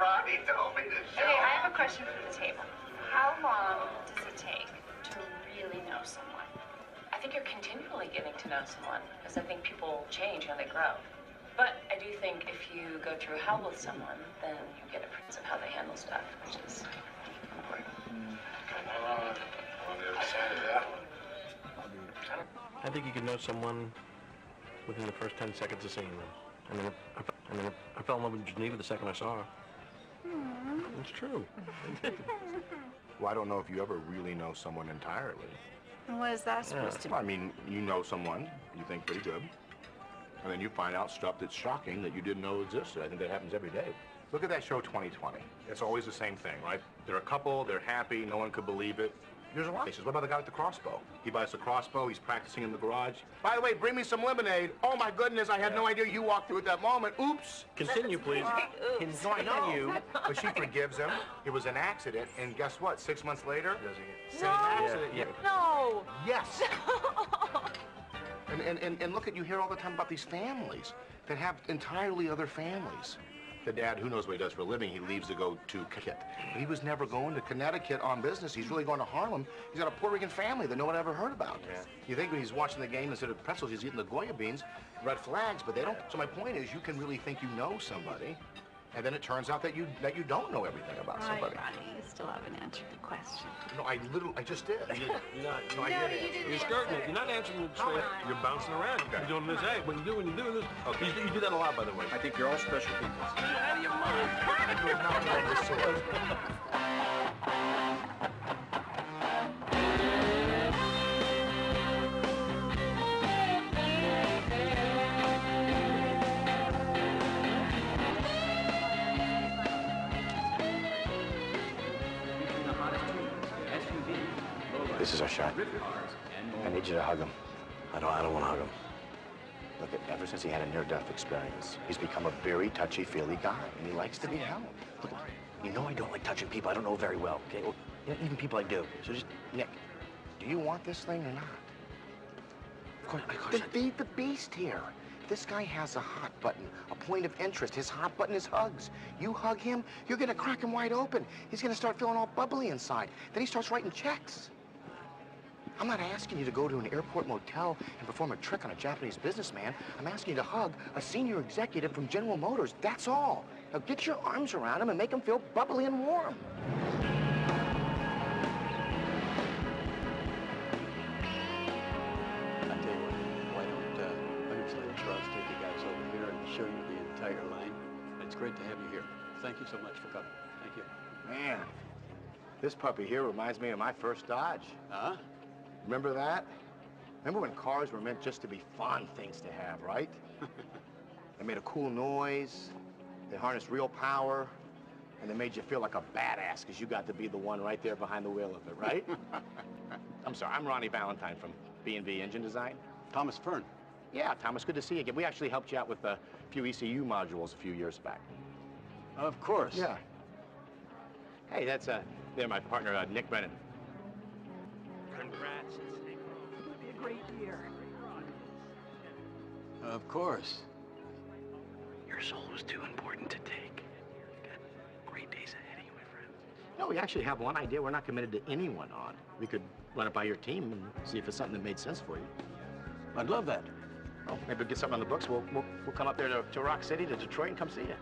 Ronnie told me to show. Okay, I have a question for the table. How long does it take to really know someone? I think you're continually getting to know someone, because I think people change and they grow. But I do think if you go through hell with someone, then you get a sense of how they handle stuff, which is important. On the other side of that one. I think you can know someone within the first 10 seconds of seeing them. And then I fell in love with Geneva the second I saw her. It's true. Well, I don't know if you ever really know someone entirely. What is that supposed to be? I mean, you know someone you think pretty good, and then you find out stuff that's shocking that you didn't know existed. I think that happens every day. Look at that show 2020. It's always the same thing, right? They're a couple, they're happy, no one could believe it. There's a lot of cases. What about the guy with the crossbow? He buys the crossbow, he's practicing in the garage. By the way, bring me some lemonade. Oh my goodness, I had no idea you walked through at that moment. Oops. Continue, please. No, I know you, but she forgives him. It was an accident, and guess what? 6 months later, same accident. Yeah. No. Yes. And look at, you hear all the time about these families that have entirely other families. The dad, who knows what he does for a living, he leaves to go to Connecticut. But he was never going to Connecticut on business. He's really going to Harlem. He's got a Puerto Rican family that no one ever heard about. Yeah. You think when he's watching the game, instead of pretzels, he's eating the Goya beans, red flags, but they don't. So my point is, you can really think you know somebody, and then it turns out that you don't know everything about somebody. Ronnie, you still haven't answered the question. No, I just did. You're not. No, I didn't. You're skirting it. You're not answering it straight. You're bouncing around. Okay. You're doing this. Hey, when you're doing this. Okay. You do that a lot, by the way. I think you're all special people. You're out of your mind. You have not known this sort. This is our shot. I need you to hug him. I don't want to hug him. Look, ever since he had a near-death experience, he's become a very touchy-feely guy, and he likes to be held. Look, you know I don't like touching people I don't know very well, okay? Well, you know, even people I do. So just, Nick, do you want this thing or not? of course Then feed the beast here. This guy has a hot button, a point of interest. His hot button is hugs. You hug him, you're gonna crack him wide open. He's gonna start feeling all bubbly inside. Then he starts writing checks. I'm not asking you to go to an airport motel and perform a trick on a Japanese businessman. I'm asking you to hug a senior executive from General Motors. That's all. Now get your arms around him and make him feel bubbly and warm. I tell you what, why don't Slade Strauss take you guys over here and show you the entire line? It's great to have you here. Thank you so much for coming. Thank you. Man, this puppy here reminds me of my first Dodge. Huh? Remember that? Remember when cars were meant just to be fun things to have, right? They made a cool noise, they harnessed real power, and they made you feel like a badass because you got to be the one right there behind the wheel of it, right? I'm sorry, I'm Ronnie Valentine from B&B Engine Design. Thomas Fern. Yeah, Thomas, good to see you again. We actually helped you out with a few ECU modules a few years back. Of course. Yeah. Hey, that's they're my partner, Nick Brennan. Congrats. It's going to be a great year. Of course. Your soul was too important to take. You've got great days ahead of you, my friend. No, we actually have one idea we're not committed to anyone on. We could run it by your team and see if it's something that made sense for you. I'd love that. Oh, maybe we'll get something on the books. We'll come up there to Rock City, to Detroit, and come see you.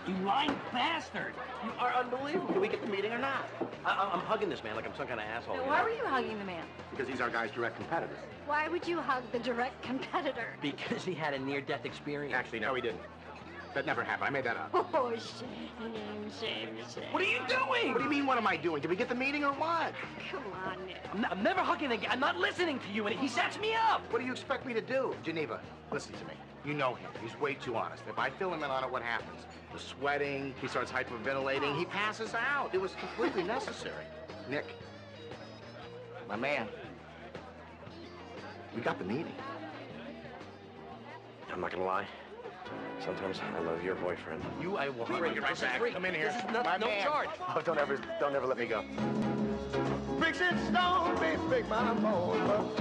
You lying bastard! You are unbelievable. Do we get the meeting or not? I'm hugging this man like I'm some kind of asshole. Now, why were you hugging the man? Because he's our guy's direct competitor. Why would you hug the direct competitor? Because he had a near-death experience. Actually, no, he didn't. That never happened. I made that up. Oh, shame. What are you doing? What do you mean, what am I doing? Did we get the meeting or what? Come on, Nick. I'm never hugging again. I'm not listening to you, and he sets me up. What do you expect me to do? Geneva, listen to me. You know him. He's way too honest. If I fill him in on it, what happens? The sweating, he starts hyperventilating, he passes out. It was completely necessary. Nick, my man, we got the meeting. I'm not gonna lie. Sometimes I love your boyfriend. I will bring you right back. Free. Come in here. This is no man. charge. Oh, don't ever let me go. Bricks and stone may break my bones, but